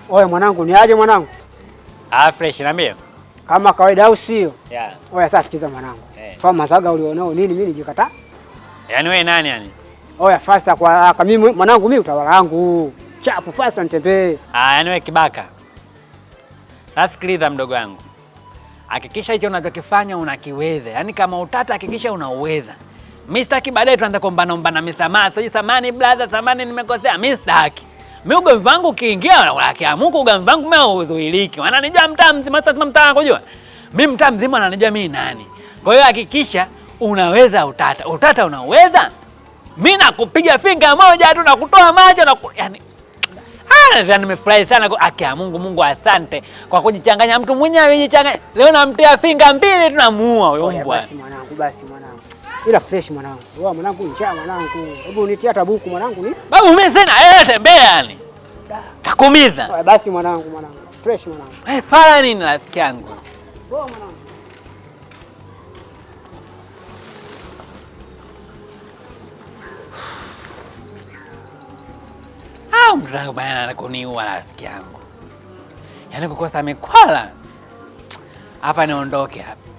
Oye mwanangu, ni aje mwanangu? Fresh niambie. Kama kawaida au sio? Yeah. Oye sasa sikiza mwanangu. Fahamu mazaga ulionao nini mimi nijikataa? Yaani wewe nani yani? Oye faster kwa mimi mwanangu, mimi utawala wangu. Chapu faster nitembee. Yaani wewe kibaka. Nasikiliza mdogo wangu. Hakikisha hicho unachokifanya unakiweza. Yaani kama utata hakikisha unauweza. Mimi sitaki baadaye tuanze kuombana misamaha. Sio samani brother, samani nimekosea. Mimi sitaki. Mimi ugomvi wangu ukiingia wala Mungu ugomvi wangu mimi hauzuiliki. Wananijua mtaa mzima, sasa mtaa kujua. Mimi mtaa mzima ananijua mimi nani. Kwa hiyo hakikisha unaweza utata. Utata unaweza? Mimi nakupiga finga moja tu na kutoa macho na yani nimefurahi sana kwa Mungu asante kwa kujichanganya mtu mwenyewe ajichanganya. Leo namtia finga mbili tunamuua huyo mbwa. Basi mwanangu. Ila fresh mwanangu. Wewe mwanangu njaa mwanangu. Hebu unitia tabuku mwanangu ni. Babu mimi sina tembea yani. Takumiza. Basi mwanangu. Fresh mwanangu. Fala nini rafiki yangu? Poa mwanangu. Mtaka bana anakuniua rafiki yangu. Yaani kukosa mikwala. Hapa niondoke hapa.